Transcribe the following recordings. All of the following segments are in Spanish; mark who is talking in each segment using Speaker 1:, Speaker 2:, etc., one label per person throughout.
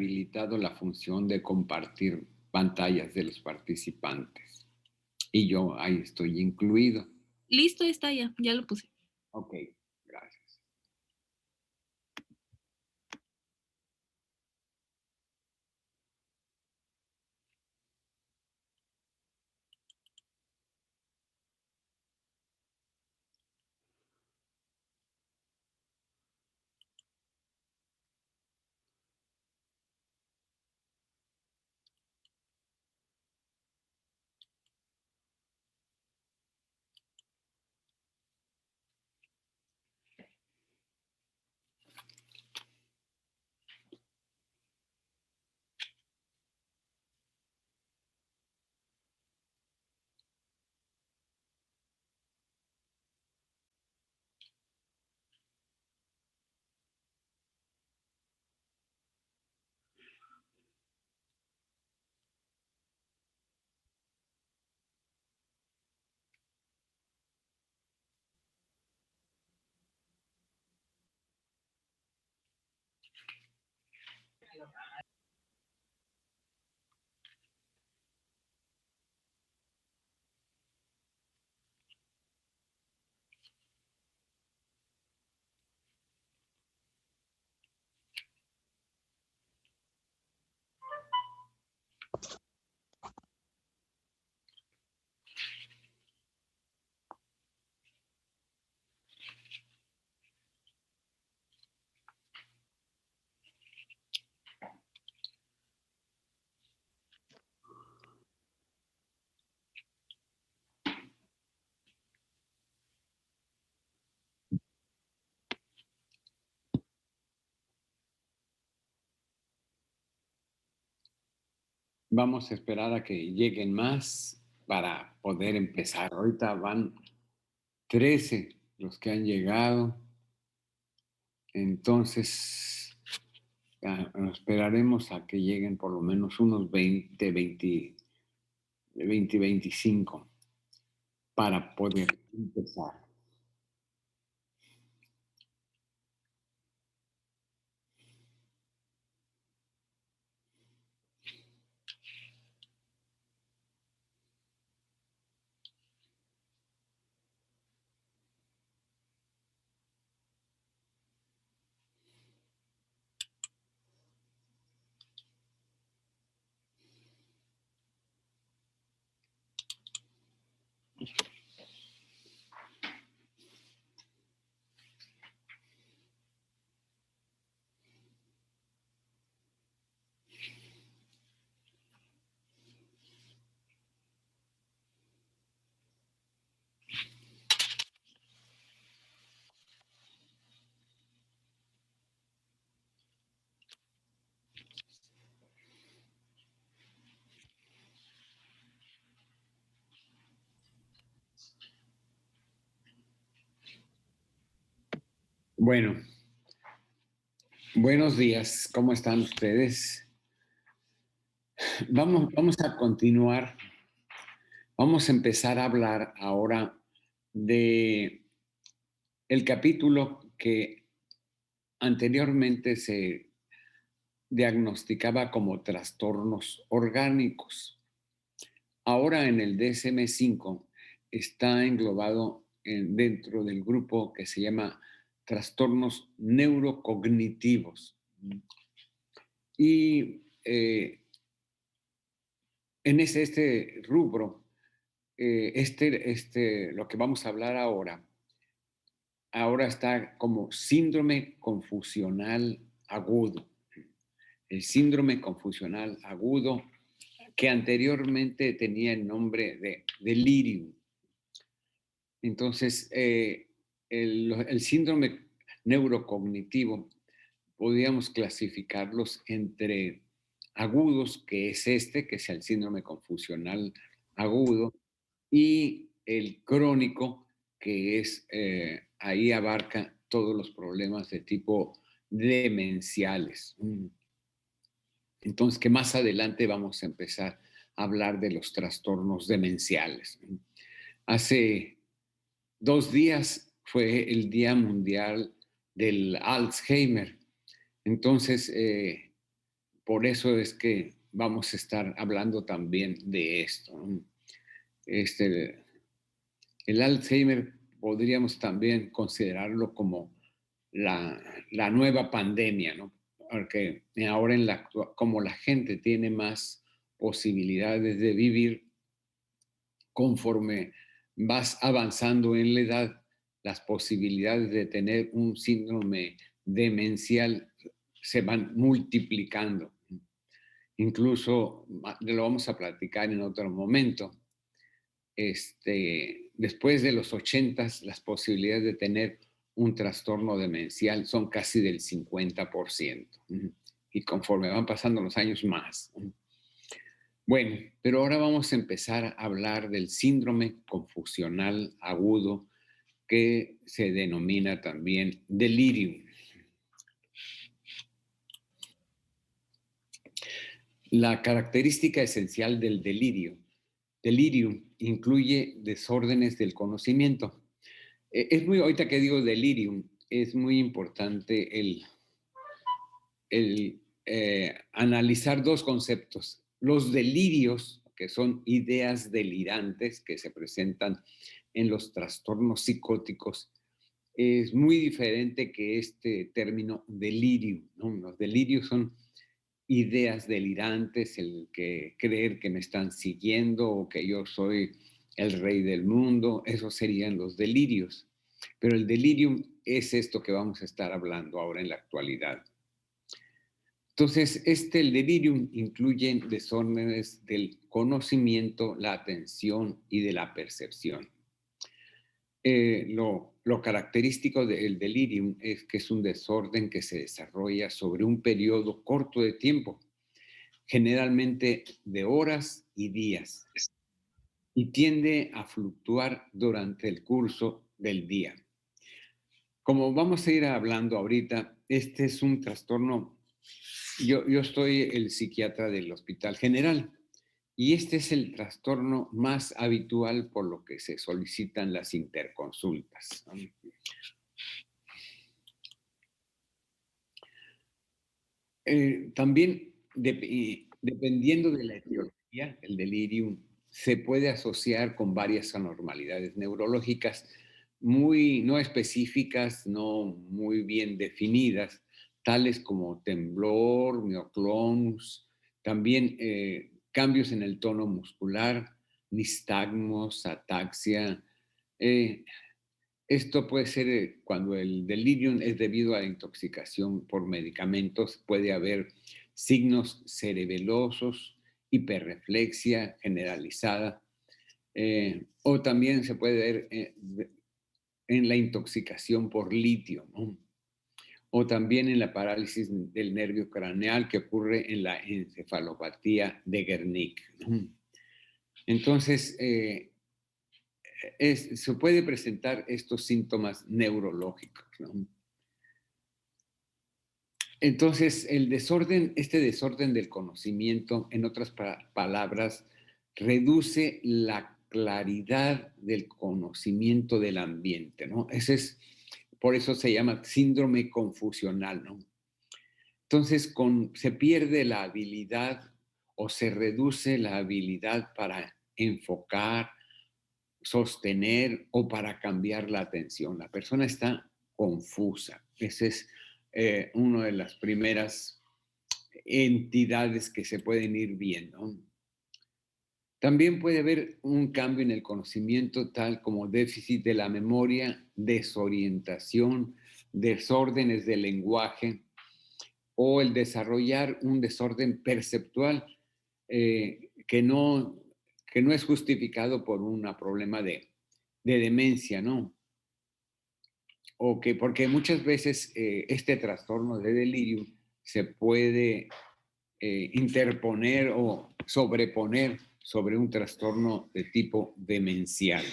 Speaker 1: habilitado la función de compartir pantallas de los participantes. Y yo ahí estoy incluido.
Speaker 2: Listo, está ya lo puse.
Speaker 1: Ok, gracias. Vamos a esperar a que lleguen más para poder empezar. Ahorita van 13 los que han llegado. Entonces, esperaremos a que lleguen por lo menos unos 25 para poder empezar. Bueno, buenos días, ¿cómo están ustedes? Vamos a continuar. Vamos a empezar a hablar ahora de el capítulo que anteriormente se diagnosticaba como trastornos orgánicos. Ahora en el DSM-5 está englobado dentro del grupo que se llama trastornos neurocognitivos. Y en este rubro, lo que vamos a hablar ahora está como síndrome confusional agudo. El síndrome confusional agudo, que anteriormente tenía el nombre de delirium. Entonces, el síndrome neurocognitivo podríamos clasificarlos entre agudos, que es que es el síndrome confusional agudo, y el crónico, que es, ahí abarca todos los problemas de tipo demenciales. Entonces, que más adelante vamos a empezar a hablar de los trastornos demenciales. Hace 2 días fue el Día Mundial del Alzheimer. Entonces, por eso es que vamos a estar hablando también de esto, ¿no? Este, el Alzheimer podríamos también considerarlo como la nueva pandemia, ¿no? Porque ahora como la gente tiene más posibilidades de vivir, conforme vas avanzando en la edad, las posibilidades de tener un síndrome demencial se van multiplicando. Incluso lo vamos a platicar en otro momento. Después de los 80, las posibilidades de tener un trastorno demencial son casi del 50%. Y conforme van pasando los años más. Bueno, pero ahora vamos a empezar a hablar del síndrome confusional agudo que se denomina también delirium. La característica esencial del delirium incluye desórdenes del conocimiento. Ahorita que digo delirium, es muy importante el analizar dos conceptos. Los delirios, que son ideas delirantes que se presentan en los trastornos psicóticos, es muy diferente que este término delirio, ¿no? Los delirios son ideas delirantes, el que creer que me están siguiendo o que yo soy el rey del mundo, esos serían los delirios. Pero el delirium es esto que vamos a estar hablando ahora en la actualidad. Entonces, el delirium incluye desórdenes del conocimiento, la atención y de la percepción. Lo característico del delirium es que es un desorden que se desarrolla sobre un periodo corto de tiempo, generalmente de horas y días, y tiende a fluctuar durante el curso del día. Como vamos a ir hablando ahorita, este es un trastorno. Yo soy el psiquiatra del Hospital General y este es el trastorno más habitual por lo que se solicitan las interconsultas. También, dependiendo de la etiología, el delirium se puede asociar con varias anormalidades neurológicas muy no específicas, no muy bien definidas, tales como temblor, mioclonus, también cambios en el tono muscular, nistagmos, ataxia. eh, Esto puede ser cuando el delirium es debido a la intoxicación por medicamentos, puede haber signos cerebelosos, hiperreflexia generalizada, o también se puede ver en la intoxicación por litio, ¿no? O también en la parálisis del nervio craneal que ocurre en la encefalopatía de Wernicke, ¿no? Entonces, se puede presentar estos síntomas neurológicos, ¿no? Entonces, este desorden del conocimiento, en otras palabras, reduce la claridad del conocimiento del ambiente, ¿no? Por eso se llama síndrome confusional, ¿no? Entonces, se pierde la habilidad o se reduce la habilidad para enfocar, sostener o para cambiar la atención. La persona está confusa. Ese es una de las primeras entidades que se pueden ir viendo. También puede haber un cambio en el conocimiento, tal como déficit de la memoria, desorientación, desórdenes del lenguaje o el desarrollar un desorden perceptual que no es justificado por un problema de demencia, ¿no? Porque muchas veces este trastorno de delirio se puede interponer o sobreponer sobre un trastorno de tipo demencial.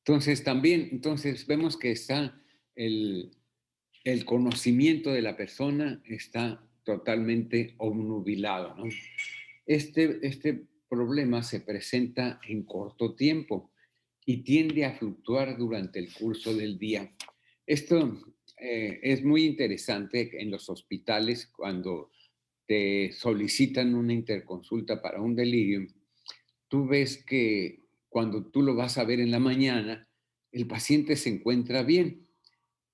Speaker 1: Entonces vemos que está el conocimiento de la persona está totalmente obnubilado, ¿no? Este problema se presenta en corto tiempo y tiende a fluctuar durante el curso del día. Esto es muy interesante en los hospitales cuando te solicitan una interconsulta para un delirium. Tú ves que cuando tú lo vas a ver en la mañana, el paciente se encuentra bien.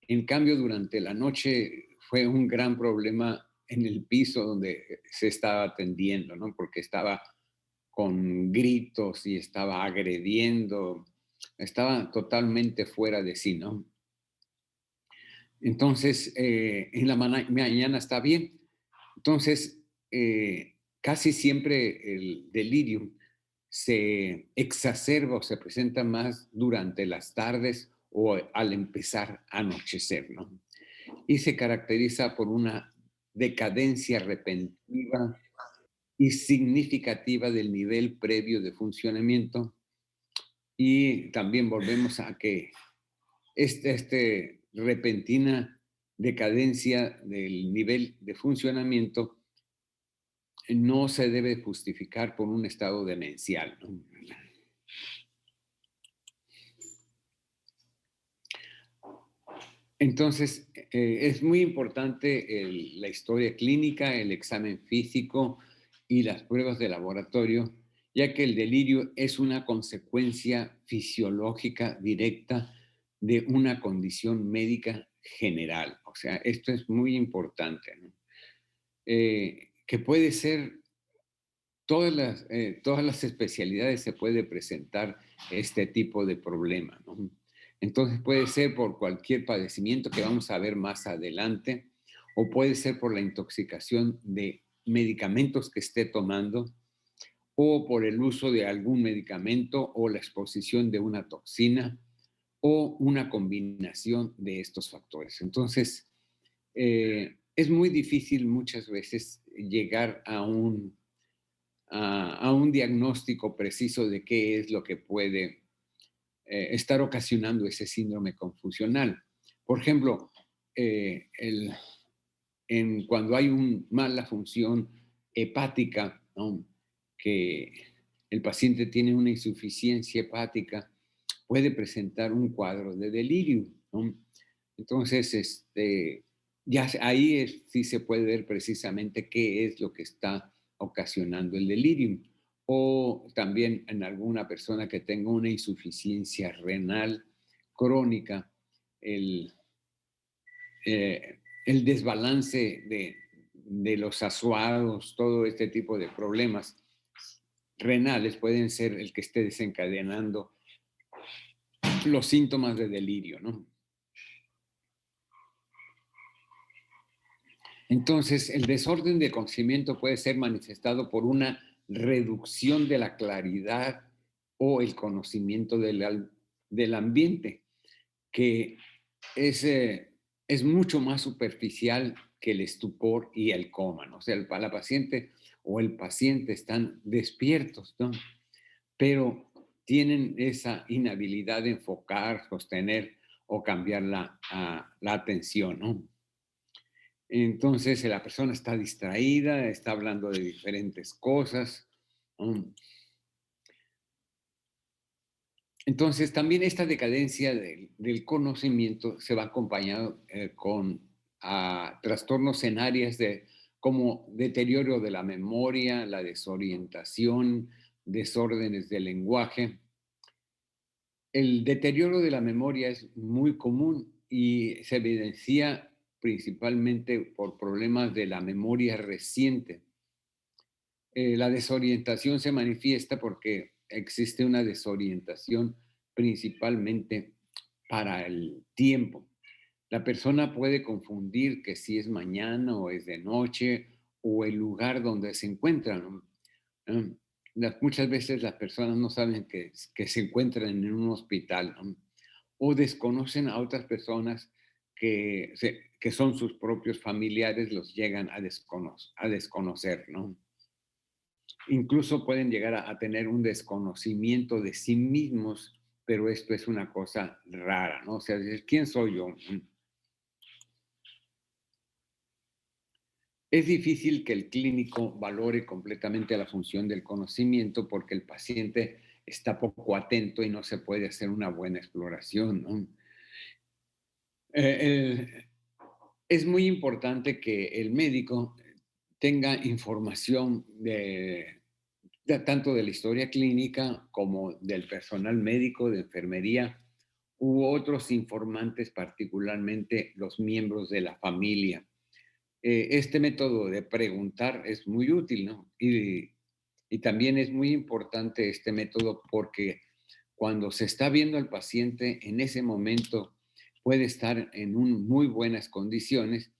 Speaker 1: En cambio, durante la noche fue un gran problema en el piso donde se estaba atendiendo, ¿no? Porque estaba con gritos y estaba agrediendo, estaba totalmente fuera de sí, ¿no? Entonces, en la mañana está bien. Entonces, casi siempre el delirium se exacerba o se presenta más durante las tardes o al empezar a anochecer, ¿no? Y se caracteriza por una decadencia repentina y significativa del nivel previo de funcionamiento. Y también volvemos a que repentina decadencia del nivel de funcionamiento no se debe justificar por un estado demencial, ¿no? Entonces, es muy importante la historia clínica, el examen físico y las pruebas de laboratorio, ya que el delirio es una consecuencia fisiológica directa de una condición médica general. O sea, esto es muy importante, ¿no? Que puede ser todas las especialidades se puede presentar este tipo de problema, ¿no? Entonces puede ser por cualquier padecimiento que vamos a ver más adelante, o puede ser por la intoxicación de medicamentos que esté tomando, o por el uso de algún medicamento, o la exposición de una toxina, o una combinación de estos factores. Entonces, es muy difícil muchas veces llegar a un diagnóstico preciso de qué es lo que puede estar ocasionando ese síndrome confusional. Por ejemplo, eh, el, cuando hay una mala función hepática, ¿no? Que el paciente tiene una insuficiencia hepática, puede presentar un cuadro de delirio, ¿no? Entonces, sí se puede ver precisamente qué es lo que está ocasionando el delirio. O también en alguna persona que tenga una insuficiencia renal crónica, el, el desbalance de los asuados, todo este tipo de problemas renales pueden ser el que esté desencadenando los síntomas de delirio, ¿no? Entonces, el desorden de conocimiento puede ser manifestado por una reducción de la claridad o el conocimiento del ambiente, que es, es mucho más superficial que el estupor y el coma, ¿no? O sea, la paciente o el paciente están despiertos, ¿no? Pero tienen esa inhabilidad de enfocar, sostener o cambiar la atención, ¿no? Entonces la persona está distraída, está hablando de diferentes cosas. ¿No? Entonces también esta decadencia del conocimiento se va acompañado con trastornos en áreas como deterioro de la memoria, la desorientación, desórdenes del lenguaje. El deterioro de la memoria es muy común y se evidencia principalmente por problemas de la memoria reciente. La desorientación se manifiesta porque existe una desorientación principalmente para el tiempo. La persona puede confundir que si es mañana o es de noche o el lugar donde se encuentra, ¿no? Mm, muchas veces las personas no saben que se encuentran en un hospital, ¿no? O desconocen a otras personas que son sus propios familiares, los llegan a desconocer, ¿no? Incluso pueden llegar a tener un desconocimiento de sí mismos, pero esto es una cosa rara, ¿no? O sea, decir, ¿quién soy yo? Es difícil que el clínico valore completamente la función del conocimiento porque el paciente está poco atento y no se puede hacer una buena exploración, ¿no? Es muy importante que el médico tenga información tanto de la historia clínica como del personal médico, de enfermería, u otros informantes, particularmente los miembros de la familia. Este método de preguntar es muy útil, ¿no? Y también es muy importante este método porque cuando se está viendo al paciente en ese momento puede estar en muy buenas condiciones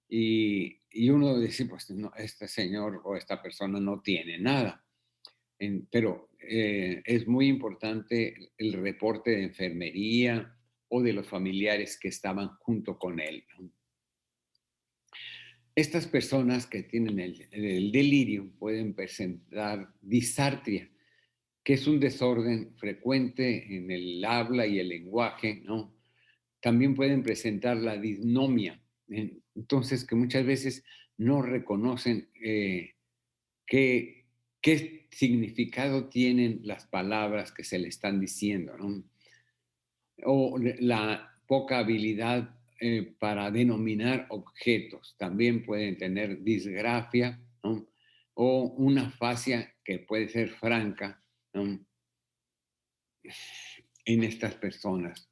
Speaker 1: y uno dice, pues no, este señor o esta persona no tiene nada. Pero es muy importante el reporte de enfermería o de los familiares que estaban junto con él, ¿no? Estas personas que tienen el delirio pueden presentar disartria, que es un desorden frecuente en el habla y el lenguaje, ¿no? También pueden presentar la disnomia, entonces que muchas veces no reconocen qué, qué significado tienen las palabras que se le están diciendo, ¿no? O la poca habilidad para denominar objetos. También pueden tener disgrafia, ¿no? O una fascia que puede ser franca, ¿no? En estas personas.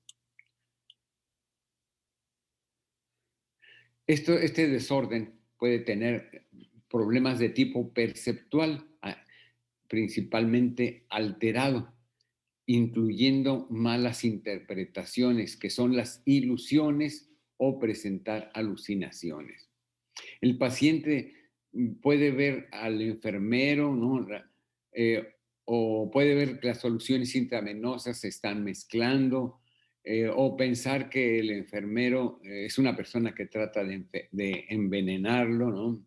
Speaker 1: Este desorden puede tener problemas de tipo perceptual, principalmente alterado, incluyendo malas interpretaciones, que son las ilusiones o presentar alucinaciones. El paciente puede ver al enfermero, ¿no? O puede ver que las soluciones intravenosas se están mezclando, o pensar que el enfermero es una persona que trata de envenenarlo, ¿no?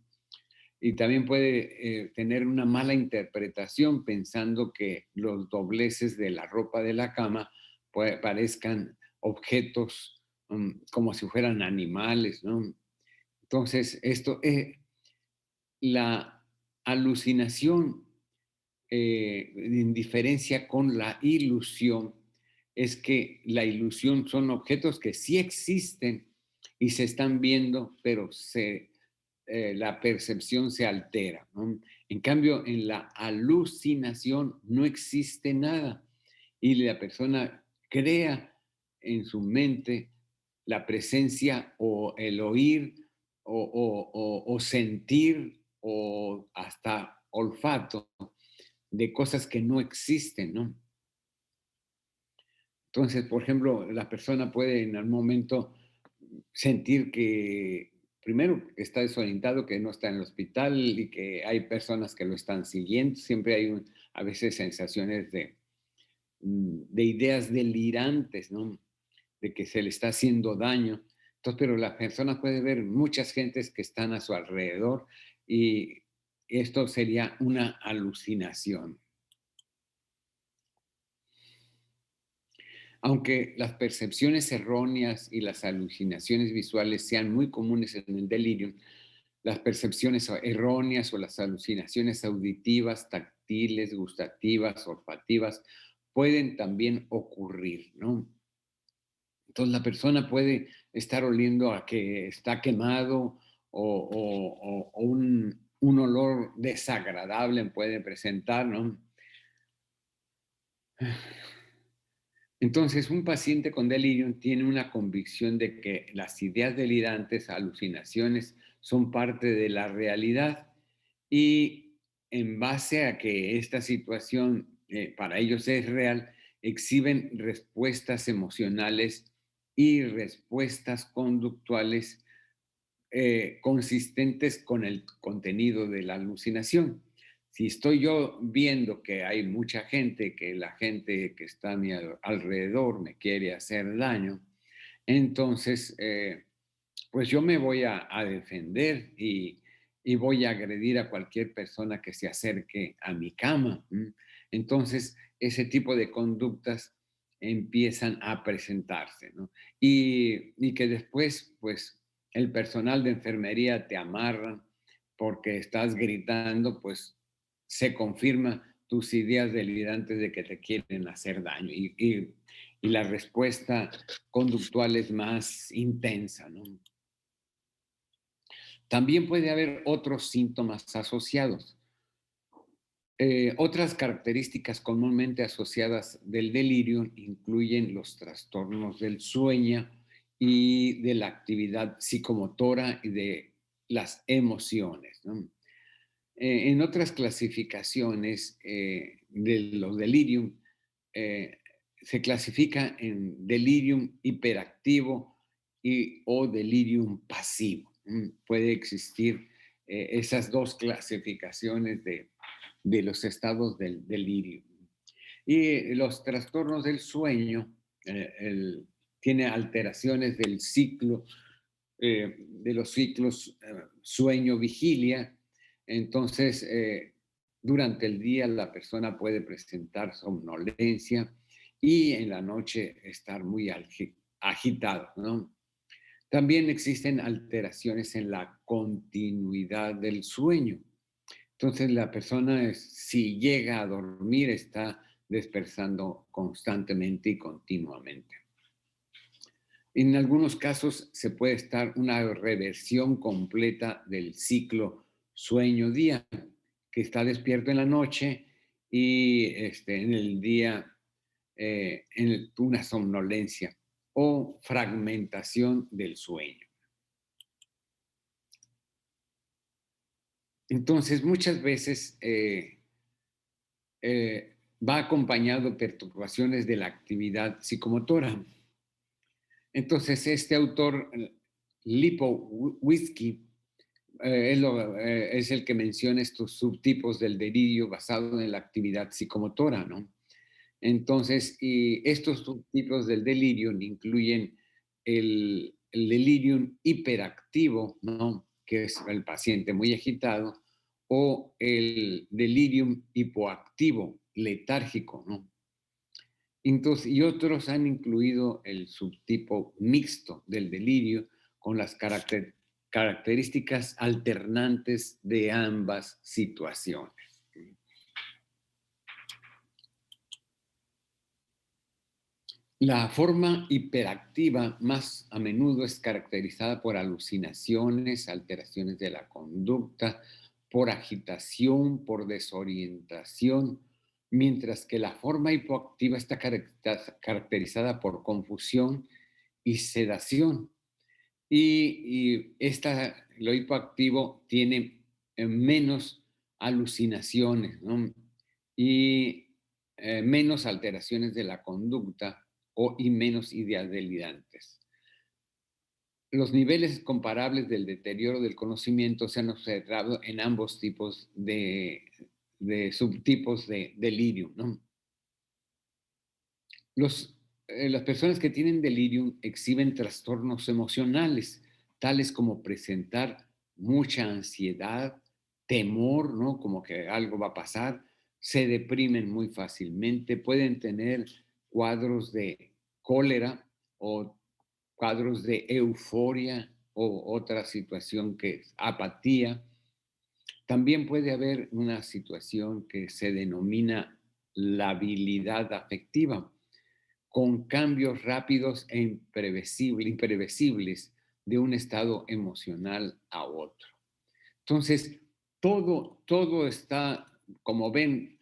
Speaker 1: Y también puede tener una mala interpretación pensando que los dobleces de la ropa de la cama parezcan objetos como si fueran animales, ¿no? Entonces, la alucinación, en diferencia con la ilusión, es que la ilusión son objetos que sí existen y se están viendo, pero la percepción se altera, ¿no? En cambio, en la alucinación no existe nada y la persona crea en su mente la presencia o el oír o sentir o hasta olfato de cosas que no existen, ¿no? Entonces, por ejemplo, la persona puede en algún momento sentir que, primero, está desorientado, que no está en el hospital y que hay personas que lo están siguiendo. Siempre hay a veces sensaciones de ideas delirantes, ¿no? De que se le está haciendo daño. Entonces, pero la persona puede ver muchas gentes que están a su alrededor y esto sería una alucinación. Aunque las percepciones erróneas y las alucinaciones visuales sean muy comunes en el delirio, las percepciones erróneas o las alucinaciones auditivas, táctiles, gustativas, olfativas, pueden también ocurrir, ¿no? Entonces la persona puede estar oliendo a que está quemado o un olor desagradable puede presentar, ¿no? Entonces, un paciente con delirio tiene una convicción de que las ideas delirantes, alucinaciones, son parte de la realidad y en base a que esta situación para ellos es real, exhiben respuestas emocionales y respuestas conductuales consistentes con el contenido de la alucinación. Si estoy yo viendo que hay mucha gente, que la gente que está a mi alrededor me quiere hacer daño, entonces, pues yo me voy a defender y voy a agredir a cualquier persona que se acerque a mi cama. Entonces, ese tipo de conductas empiezan a presentarse, ¿no? Y que después, pues, el personal de enfermería te amarra porque estás gritando, pues se confirma tus ideas delirantes de que te quieren hacer daño y la respuesta conductual es más intensa, ¿no? También puede haber otros síntomas asociados. Otras características comúnmente asociadas del delirio incluyen los trastornos del sueño y de la actividad psicomotora y de las emociones, ¿no? En otras clasificaciones de los delirium, eh, se clasifica en delirium hiperactivo o delirium pasivo. Puede existir esas dos clasificaciones de los estados del delirio. Y los trastornos del sueño, tiene alteraciones del ciclo, de los ciclos sueño-vigilia. Entonces, durante el día la persona puede presentar somnolencia y en la noche estar muy agitado, ¿no? También existen alteraciones en la continuidad del sueño. Entonces, la persona, si llega a dormir, está despertando constantemente y continuamente. En algunos casos se puede estar una reversión completa del ciclo sueño-día, que está despierto en la noche y en el día una somnolencia o fragmentación del sueño. Entonces, muchas veces va acompañado de perturbaciones de la actividad psicomotora. Entonces, este autor, Lipovitsky, es el que menciona estos subtipos del delirio basado en la actividad psicomotora, ¿no? Entonces, y estos subtipos del delirio incluyen el delirium hiperactivo, ¿no? Que es el paciente muy agitado, o el delirium hipoactivo, letárgico, ¿no? Entonces, y otros han incluido el subtipo mixto del delirio con las características alternantes de ambas situaciones. La forma hiperactiva más a menudo es caracterizada por alucinaciones, alteraciones de la conducta, por agitación, por desorientación, mientras que la forma hipoactiva está caracterizada por confusión y sedación. Lo hipoactivo tiene menos alucinaciones, ¿no? Y menos alteraciones de la conducta y menos ideas delirantes. Los niveles comparables del deterioro del conocimiento se han observado en ambos tipos de subtipos de delirium, ¿no? Las personas que tienen delirium exhiben trastornos emocionales, tales como presentar mucha ansiedad, temor, ¿no? Como que algo va a pasar, se deprimen muy fácilmente, pueden tener cuadros de cólera o cuadros de euforia o otra situación que es apatía. También puede haber una situación que se denomina labilidad afectiva, con cambios rápidos e imprevisibles de un estado emocional a otro. Entonces, todo está, como ven,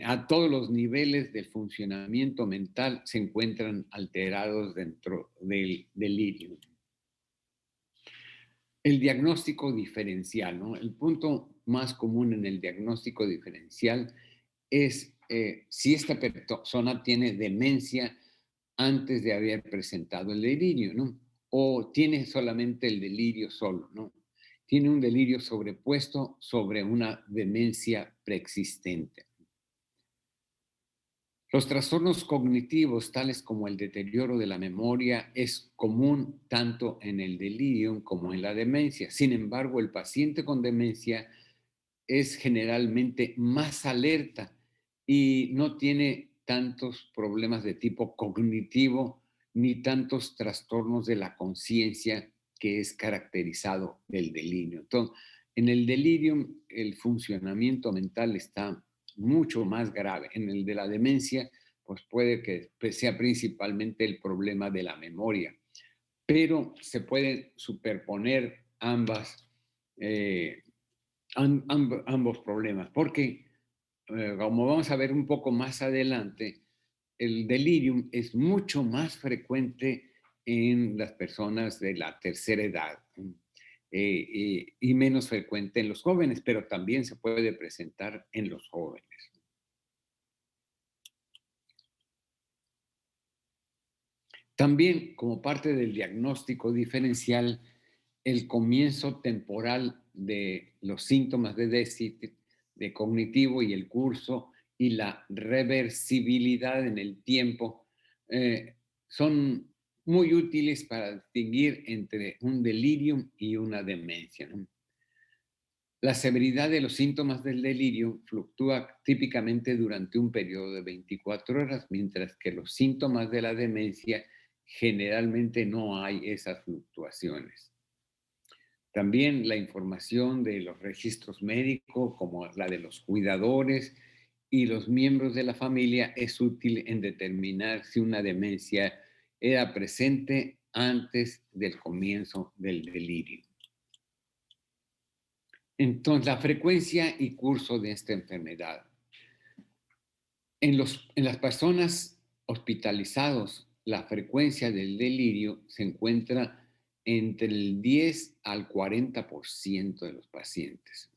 Speaker 1: a todos los niveles del funcionamiento mental se encuentran alterados dentro del delirio. El diagnóstico diferencial, ¿no? El punto más común en el diagnóstico diferencial es si esta persona tiene demencia antes de haber presentado el delirio, ¿no? O tiene solamente el delirio solo, ¿no? Tiene un delirio sobrepuesto sobre una demencia preexistente. Los trastornos cognitivos, tales como el deterioro de la memoria, es común tanto en el delirio como en la demencia. Sin embargo, el paciente con demencia es generalmente más alerta y no tiene tantos problemas de tipo cognitivo ni tantos trastornos de la conciencia que es caracterizado del delirio. Entonces, en el delirio el funcionamiento mental está mucho más grave. En el de la demencia, pues puede que sea principalmente el problema de la memoria, pero se puede superponer ambas, eh, ambos problemas, porque como vamos a ver un poco más adelante, el delirium es mucho más frecuente en las personas de la tercera edad, y menos frecuente en los jóvenes, pero también se puede presentar en los jóvenes. También, como parte del diagnóstico diferencial, el comienzo temporal de los síntomas de déficit de cognitivo y el curso y la reversibilidad en el tiempo son muy útiles para distinguir entre un delirium y una demencia, ¿no? La severidad de los síntomas del delirio fluctúa típicamente durante un periodo de 24 horas, mientras que los síntomas de la demencia generalmente no hay esas fluctuaciones. También la información de los registros médicos, como la de los cuidadores y los miembros de la familia, es útil en determinar si una demencia era presente antes del comienzo del delirio. Entonces, la frecuencia y curso de esta enfermedad. En las personas hospitalizadas, la frecuencia del delirio se encuentra entre el 10 al 40% de los pacientes.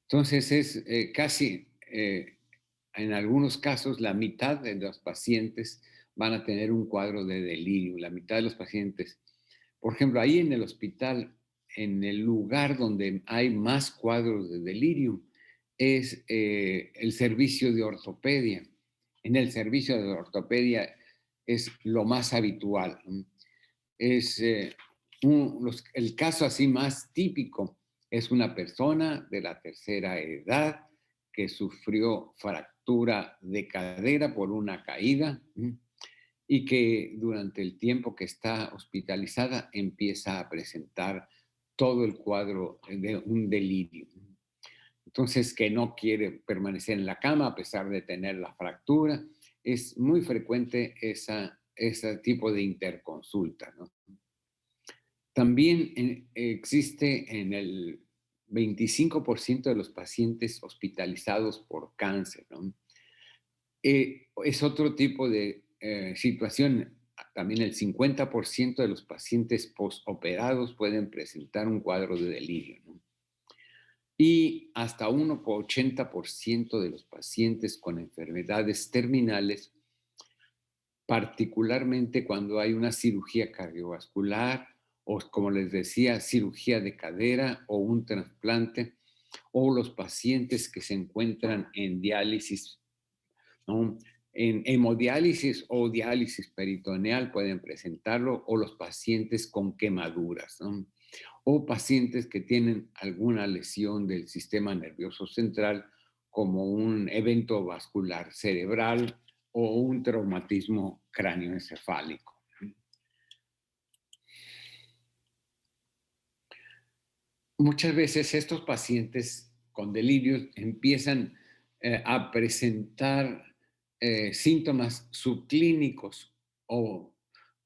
Speaker 1: Entonces, es casi, en algunos casos, la mitad de los pacientes van a tener un cuadro de delirio, la mitad de los pacientes. Por ejemplo, ahí en el hospital, en el lugar donde hay más cuadros de delirio, es el servicio de ortopedia. En el servicio de ortopedia es lo más habitual. Es el caso así más típico es una persona de la tercera edad que sufrió fractura de cadera por una caída y que durante el tiempo que está hospitalizada empieza a presentar todo el cuadro de un delirio. Entonces, que no quiere permanecer en la cama a pesar de tener la fractura. Es muy frecuente ese tipo de interconsulta, ¿no? También existe en el 25% de los pacientes hospitalizados por cáncer, ¿no? Es otro tipo de situación. También el 50% de los pacientes postoperados pueden presentar un cuadro de delirio, ¿no? Y hasta 1,80% de los pacientes con enfermedades terminales, particularmente cuando hay una cirugía cardiovascular o, como les decía, cirugía de cadera o un trasplante, o los pacientes que se encuentran en diálisis, ¿no? En hemodiálisis o diálisis peritoneal pueden presentarlo, o los pacientes con quemaduras, ¿no? O pacientes que tienen alguna lesión del sistema nervioso central, como un evento vascular cerebral o un traumatismo cráneoencefálico. Muchas veces estos pacientes con delirios empiezan a presentar síntomas subclínicos o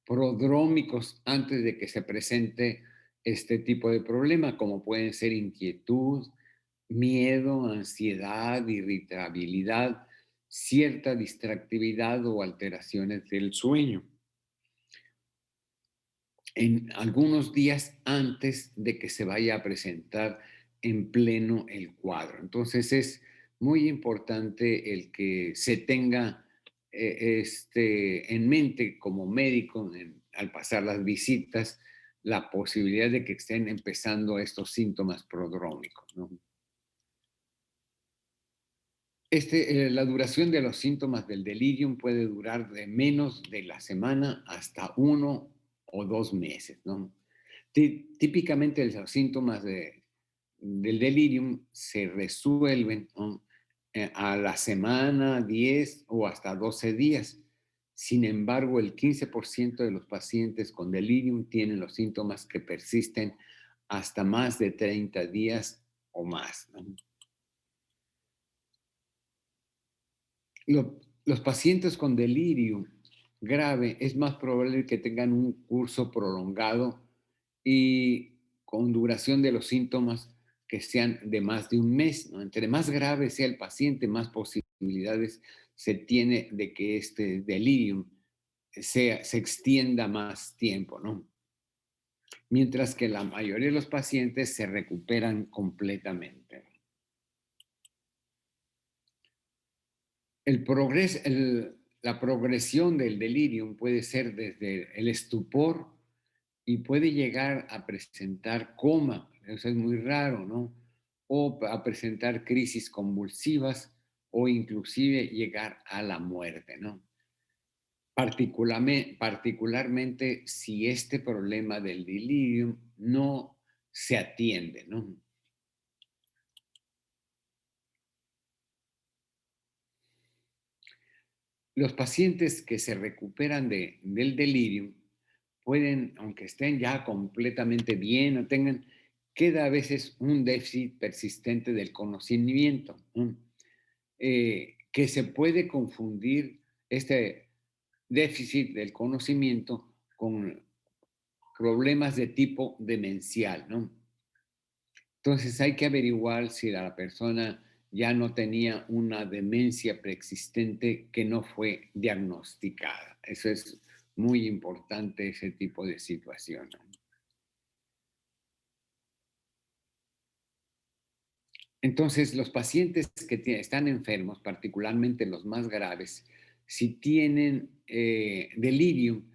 Speaker 1: prodrómicos antes de que se presente este tipo de problema, como pueden ser inquietud, miedo, ansiedad, irritabilidad, cierta distractividad o alteraciones del sueño en algunos días antes de que se vaya a presentar en pleno el cuadro. Entonces es muy importante el que se tenga en mente como médico al pasar las visitas la posibilidad de que estén empezando estos síntomas prodrómicos, ¿no? La duración de los síntomas del delirium puede durar de menos de la semana hasta 1 o 2 meses, ¿no? Típicamente los síntomas del delirium se resuelven, ¿no? A la semana, 10 o hasta 12 días. Sin embargo, el 15% de los pacientes con delirium tienen los síntomas que persisten hasta más de 30 días o más, ¿no? Los pacientes con delirio grave es más probable que tengan un curso prolongado y con duración de los síntomas que sean de más de un mes, ¿no? Entre más grave sea el paciente, más posibilidades se tiene de que este delirium se extienda más tiempo, ¿no? Mientras que la mayoría de los pacientes se recuperan completamente. La progresión del delirium puede ser desde el estupor y puede llegar a presentar coma, eso es muy raro, ¿no? O a presentar crisis convulsivas o inclusive llegar a la muerte, ¿no? Particularmente si este problema del delirium no se atiende, ¿no? Los pacientes que se recuperan del delirium pueden, aunque estén ya completamente bien o tengan, queda a veces un déficit persistente del conocimiento, ¿no? Que se puede confundir este déficit del conocimiento con problemas de tipo demencial, ¿no? Entonces hay que averiguar si la persona ya no tenía una demencia preexistente que no fue diagnosticada. Eso es muy importante, ese tipo de situación. Entonces, los pacientes que están enfermos, particularmente los más graves, si tienen delirium,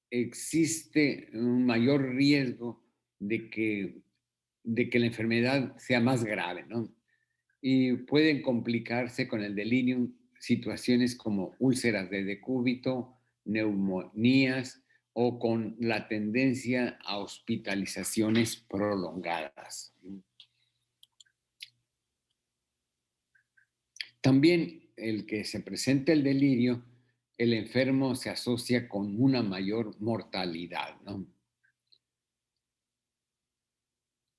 Speaker 1: existe un mayor riesgo de que la enfermedad sea más grave, ¿no? Y pueden complicarse con el delirium situaciones como úlceras de decúbito, neumonías o con la tendencia a hospitalizaciones prolongadas. También el que se presente el delirio, el enfermo se asocia con una mayor mortalidad, ¿no?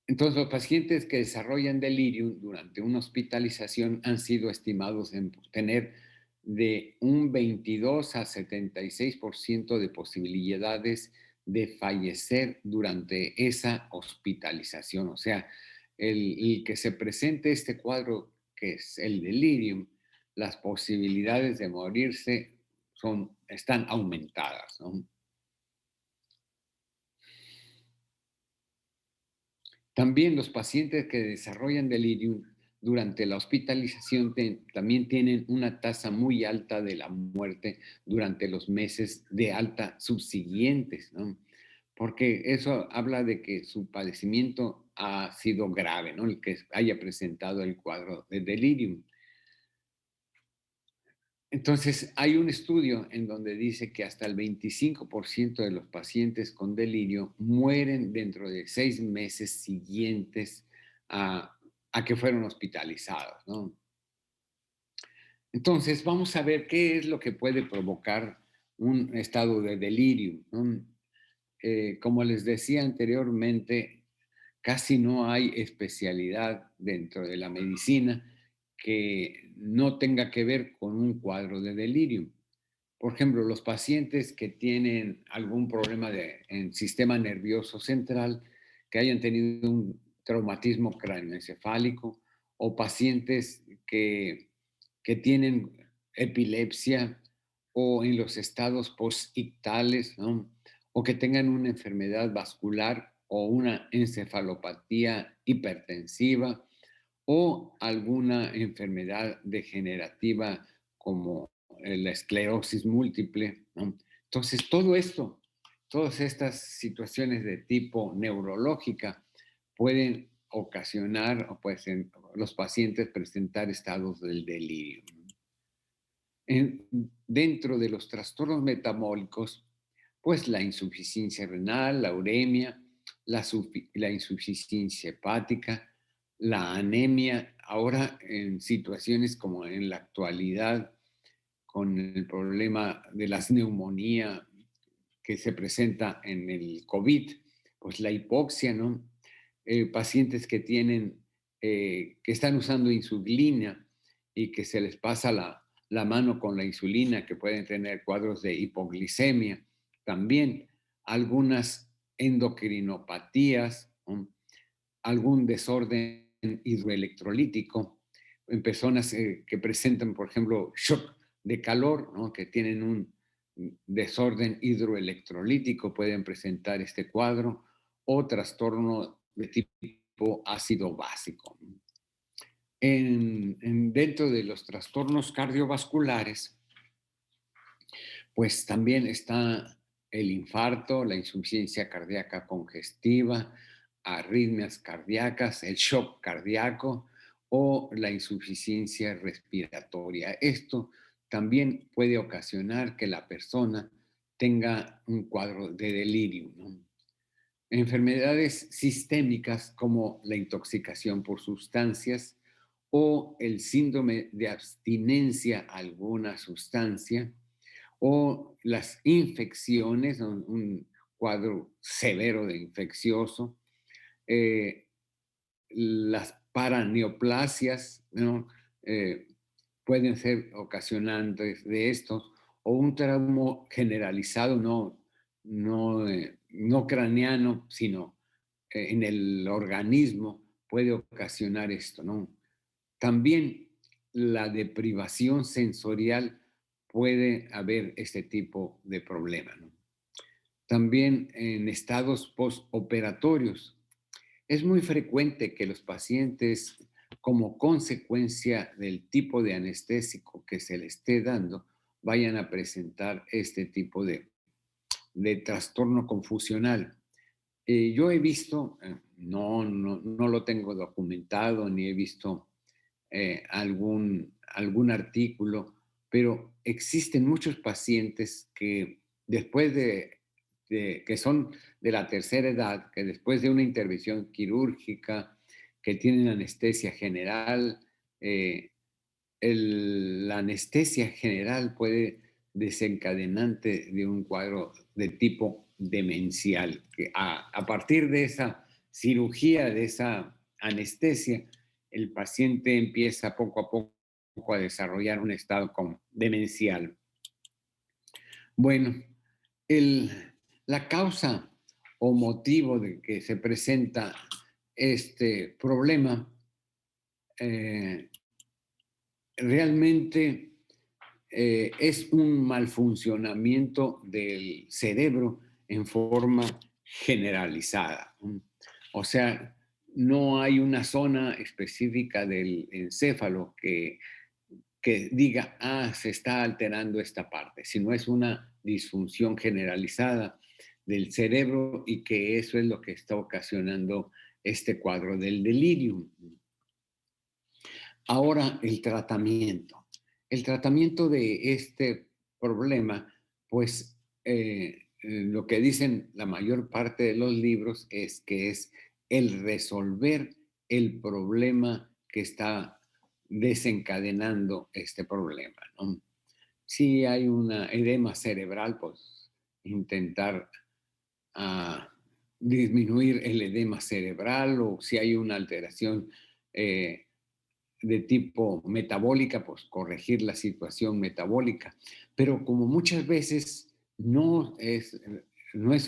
Speaker 1: Entonces, los pacientes que desarrollan delirium durante una hospitalización han sido estimados en tener de un 22 a 76% de posibilidades de fallecer durante esa hospitalización. O sea, el que se presente este cuadro que es el delirium, las posibilidades de morirse están aumentadas, ¿no? También los pacientes que desarrollan delirium durante la hospitalización también tienen una tasa muy alta de la muerte durante los meses de alta subsiguientes, ¿no? Porque eso habla de que su padecimiento ha sido grave, ¿no? El que haya presentado el cuadro de delirium. Entonces, hay un estudio en donde dice que hasta el 25% de los pacientes con delirio mueren dentro de 6 meses siguientes a que fueron hospitalizados, ¿no? Entonces, vamos a ver qué es lo que puede provocar un estado de delirio, ¿no? Como les decía anteriormente, casi no hay especialidad dentro de la medicina que no tenga que ver con un cuadro de delirio. Por ejemplo, los pacientes que tienen algún problema en sistema nervioso central, que hayan tenido un traumatismo cráneoencefálico, o pacientes que tienen epilepsia o en los estados postictales, ¿no? O que tengan una enfermedad vascular o una encefalopatía hipertensiva o alguna enfermedad degenerativa como la esclerosis múltiple, ¿no? Entonces, todo esto, todas estas situaciones de tipo neurológica pueden ocasionar o pueden los pacientes presentar estados del delirio. En- Dentro de los trastornos metabólicos, pues la insuficiencia renal, la uremia, la insuficiencia hepática, la anemia, ahora en situaciones como en la actualidad, con el problema de las neumonías que se presenta en el COVID, pues la hipoxia, ¿no? Pacientes que que están usando insulina y que se les pasa la mano con la insulina, que pueden tener cuadros de hipoglicemia. También algunas endocrinopatías ¿no? Algún desorden hidroelectrolítico en personas que presentan, por ejemplo, shock de calor, ¿no? Que tienen un desorden hidroelectrolítico, pueden presentar este cuadro, o trastorno de tipo ácido básico. Dentro de los trastornos cardiovasculares, pues también está el infarto, la insuficiencia cardíaca congestiva, arritmias cardíacas, el shock cardíaco o la insuficiencia respiratoria. Esto también puede ocasionar que la persona tenga un cuadro de delirio, ¿no? Enfermedades sistémicas como la intoxicación por sustancias o el síndrome de abstinencia a alguna sustancia o las infecciones, un cuadro severo de infeccioso, eh, las paraneoplasias, ¿no? Eh, pueden ser ocasionantes de esto, o un trauma generalizado, no craneano, sino en el organismo puede ocasionar esto, ¿no? También la deprivación sensorial puede haber este tipo de problema, ¿no? También en estados postoperatorios. Es muy frecuente que los pacientes, como consecuencia del tipo de anestésico que se le esté dando, vayan a presentar este tipo de trastorno confusional. Yo he visto, no lo tengo documentado, ni he visto algún artículo, pero existen muchos pacientes que después que son de la tercera edad, que después de una intervención quirúrgica, que tienen anestesia general, eh, la anestesia general puede desencadenante de un cuadro de tipo demencial, que a partir de esa cirugía, de esa anestesia, el paciente empieza poco a poco a desarrollar un estado como demencial. Bueno, el- la causa o motivo de que se presenta este problema eh, realmente es un mal funcionamiento del cerebro en forma generalizada. O sea, no hay una zona específica del encéfalo que diga, se está alterando esta parte, sino es una disfunción generalizada del cerebro y que eso es lo que está ocasionando este cuadro del delirium. Ahora, el tratamiento. El tratamiento de este problema, pues lo que dicen la mayor parte de los libros es que es el resolver el problema que está desencadenando este problema, ¿no? Si hay una edema cerebral, pues intentar ah, disminuir el edema cerebral, o si hay una alteración eh, de tipo metabólica, pues corregir la situación metabólica. Pero como muchas veces no es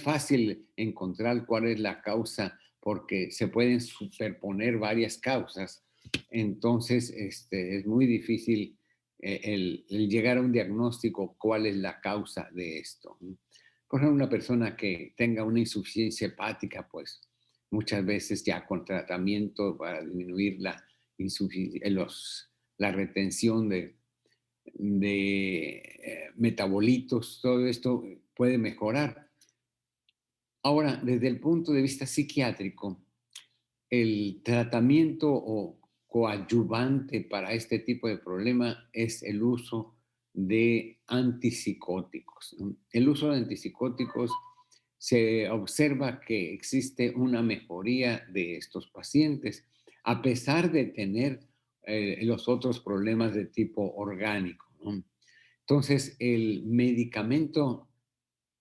Speaker 1: fácil encontrar cuál es la causa porque se pueden superponer varias causas, entonces es muy difícil el llegar a un diagnóstico cuál es la causa de esto. Por ejemplo, una persona que tenga una insuficiencia hepática, pues muchas veces ya con tratamiento para disminuir la retención de metabolitos, todo esto puede mejorar. Ahora, desde el punto de vista psiquiátrico, el tratamiento o coadyuvante para este tipo de problema es el uso de antipsicóticos, ¿no? El uso de antipsicóticos se observa que existe una mejoría de estos pacientes, a pesar de tener los otros problemas de tipo orgánico, ¿no? Entonces, el medicamento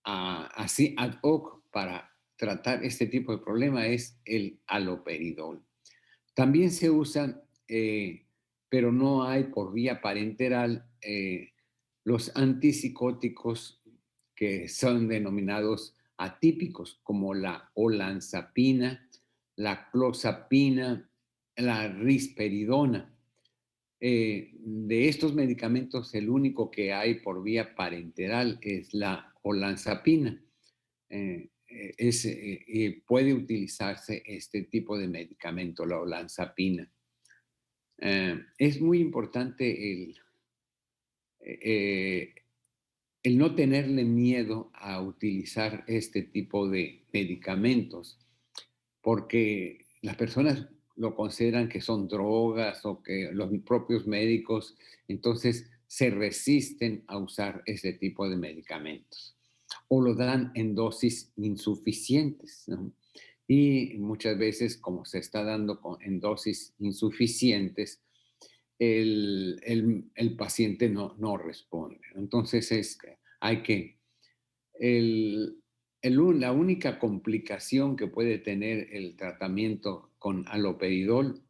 Speaker 1: así ad hoc para tratar este tipo de problema es el haloperidol. También se usan, pero no hay por vía parenteral, los antipsicóticos que son denominados atípicos, como la olanzapina, la clozapina, la risperidona. De estos medicamentos, el único que hay por vía parenteral es la olanzapina. Puede utilizarse este tipo de medicamento, la olanzapina. Es muy importante eh, el no tenerle miedo a utilizar este tipo de medicamentos, porque las personas lo consideran que son drogas o que los propios médicos entonces se resisten a usar ese tipo de medicamentos o lo dan en dosis insuficientes, ¿no? Y muchas veces, como se está dando en dosis insuficientes, el paciente no responde. Entonces hay que, el, la única complicación que puede tener el tratamiento con aloperidol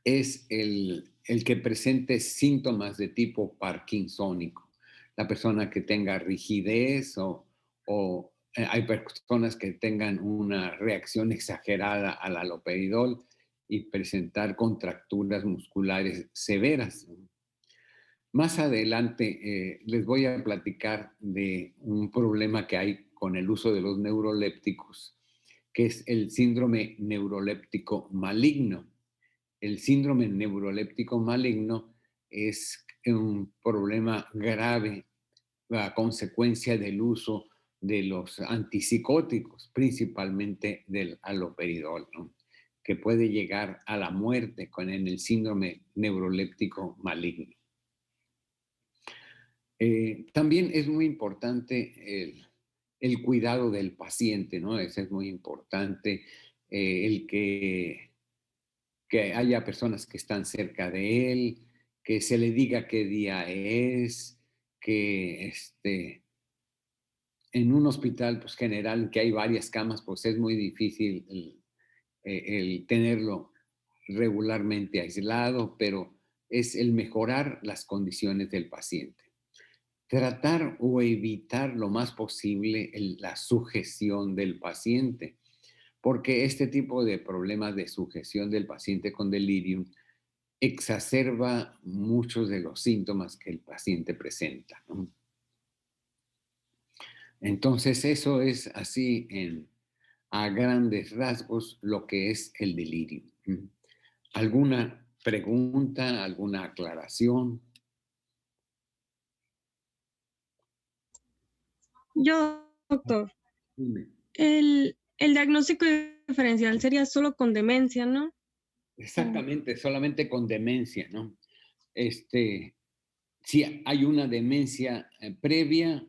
Speaker 1: es el que presente síntomas de tipo parkinsónico. La persona que tenga rigidez o hay personas que tengan una reacción exagerada al aloperidol y presentar contracturas musculares severas. Más adelante les voy a platicar de un problema que hay con el uso de los neurolépticos, que es el síndrome neuroléptico maligno. El síndrome neuroléptico maligno es un problema grave a consecuencia del uso de los antipsicóticos, principalmente del haloperidol, ¿no? Que puede llegar a la muerte en el síndrome neuroléptico maligno. También es muy importante el cuidado del paciente, ¿no? Eso es muy importante, el que haya personas que están cerca de él, que se le diga qué día es, que en un hospital pues, general que hay varias camas, pues es muy difícil el tenerlo regularmente aislado, pero es el mejorar las condiciones del paciente. Tratar o evitar lo más posible la sujeción del paciente, porque este tipo de problemas de sujeción del paciente con delirium exacerba muchos de los síntomas que el paciente presenta, ¿no? Entonces, eso es así a grandes rasgos lo que es el delirio. ¿Alguna pregunta, alguna aclaración?
Speaker 3: Yo, doctor,
Speaker 1: Dime.
Speaker 3: el diagnóstico diferencial sería solo con demencia, ¿no? O-
Speaker 1: Exactamente, solamente con demencia, ¿no? Este, si hay una demencia previa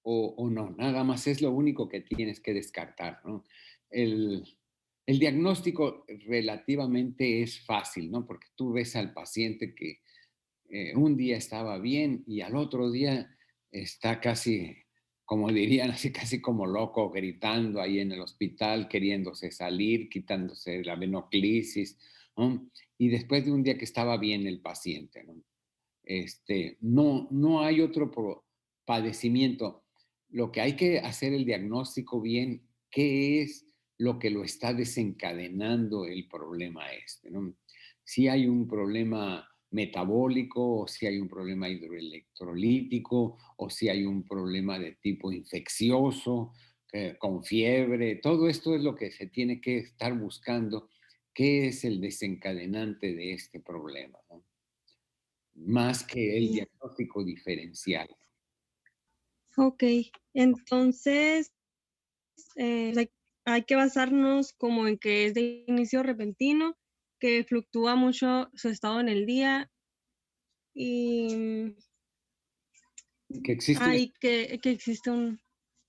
Speaker 1: o no, nada más es lo único que tienes que descartar, ¿no? El, el diagnóstico relativamente es fácil, ¿no? Porque tú ves al paciente que un día estaba bien y al otro día está casi, como dirían, así casi como loco, gritando ahí en el hospital, queriéndose salir, quitándose la venoclisis, ¿no? Y después de un día que estaba bien el paciente, ¿no? No hay otro padecimiento. Lo que hay que hacer el diagnóstico bien, qué es lo que lo está desencadenando el problema ¿no? Si hay un problema metabólico, o si hay un problema hidroelectrolítico, o si hay un problema de tipo infeccioso, con fiebre, todo esto es lo que se tiene que estar buscando, qué es el desencadenante de este problema, ¿no? Más que el
Speaker 3: Sí.
Speaker 1: diagnóstico diferencial.
Speaker 3: Ok, entonces hay que basarnos como en que es de inicio repentino, que fluctúa mucho su estado en el día y
Speaker 1: Que existe un
Speaker 3: que existe un...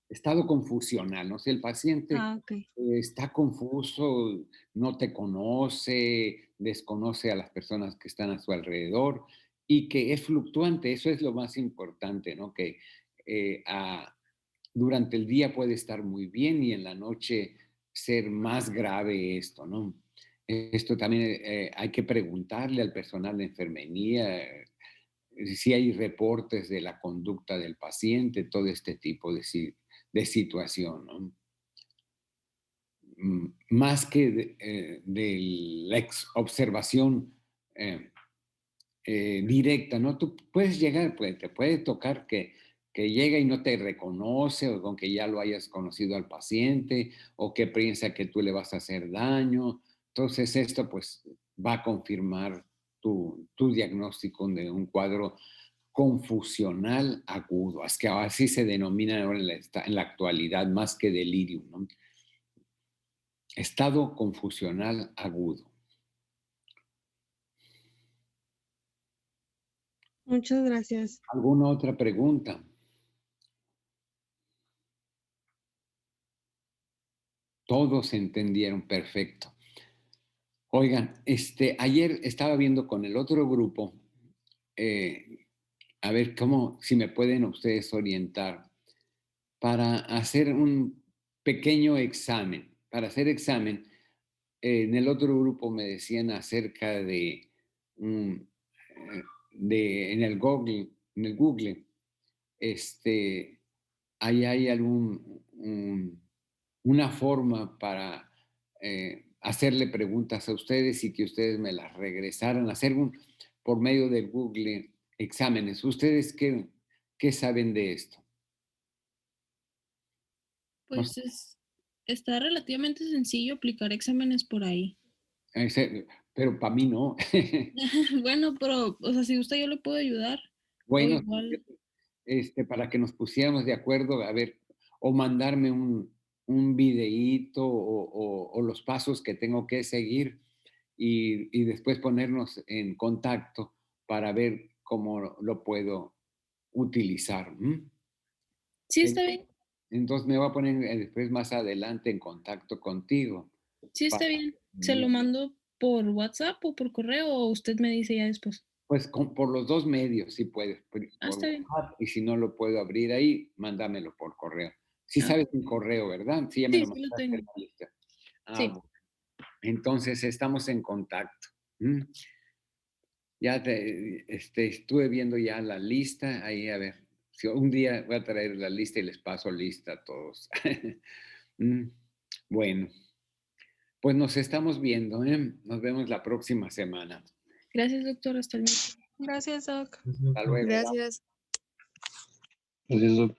Speaker 1: estado confusional, ¿no? Si el paciente
Speaker 3: Ok.
Speaker 1: está confuso, no te conoce, desconoce a las personas que están a su alrededor y que es fluctuante, eso es lo más importante, ¿no? Que eh, a- durante el día puede estar muy bien y en la noche ser más grave esto, ¿no? Esto también hay que preguntarle al personal de enfermería si hay reportes de la conducta del paciente, todo este tipo de situación, ¿no? más que de la observación directa, ¿no? Tú puedes llegar, te puede tocar que llega y no te reconoce, o con que ya lo hayas conocido al paciente, o que piensa que tú le vas a hacer daño. Entonces, esto pues va a confirmar tu diagnóstico de un cuadro confusional agudo. Es que así se denomina ahora en la actualidad, más que delirium, ¿no? Estado confusional agudo.
Speaker 3: Muchas gracias.
Speaker 1: ¿Alguna otra pregunta? Todos entendieron perfecto. Oigan, ayer estaba viendo con el otro grupo, a ver si me pueden ustedes orientar para hacer un pequeño examen. Para hacer examen, en el otro grupo me decían acerca de, en el Google, ahí hay una forma para hacerle preguntas a ustedes y que ustedes me las regresaran, por medio del Google exámenes. ¿Ustedes qué saben de esto? No sé,
Speaker 2: Pues está relativamente sencillo aplicar exámenes por ahí.
Speaker 1: pero para mí no.
Speaker 2: Bueno, pero, o sea, si gusta yo le puedo ayudar. O
Speaker 1: Bueno,
Speaker 2: igual,
Speaker 1: para que nos pusiéramos de acuerdo, a ver, o mandarme un videíto o los pasos que tengo que seguir y después ponernos en contacto para ver cómo lo puedo utilizar.
Speaker 2: sí
Speaker 1: En-
Speaker 2: está bien,
Speaker 1: Entonces me voy a poner después más adelante en contacto contigo.
Speaker 2: sí
Speaker 1: para-
Speaker 2: está bien. ¿Se lo mando por WhatsApp o por correo o usted me dice ya después?
Speaker 1: Pues por los dos medios, si puedes,
Speaker 2: Ah,
Speaker 1: por
Speaker 2: está bien.
Speaker 1: WhatsApp, y si no lo puedo abrir ahí, mándamelo por correo. Sí
Speaker 2: Ah,
Speaker 1: sabes mi correo, ¿verdad? Sí, ya me
Speaker 2: sí,
Speaker 1: lo
Speaker 2: sí lo
Speaker 1: mandaste en
Speaker 2: tengo.
Speaker 1: la lista.
Speaker 2: Sí,
Speaker 1: Bueno, entonces estamos en contacto. ¿Mm? Ya estuve viendo ya la lista, ahí a ver, si un día voy a traer la lista y les paso lista a todos. Mm, Bueno, pues nos estamos viendo, ¿eh? Nos vemos la próxima semana.
Speaker 2: gracias, doctor. Hasta luego.
Speaker 3: Gracias, Doc.
Speaker 1: Hasta luego.
Speaker 4: Gracias.
Speaker 1: Adiós.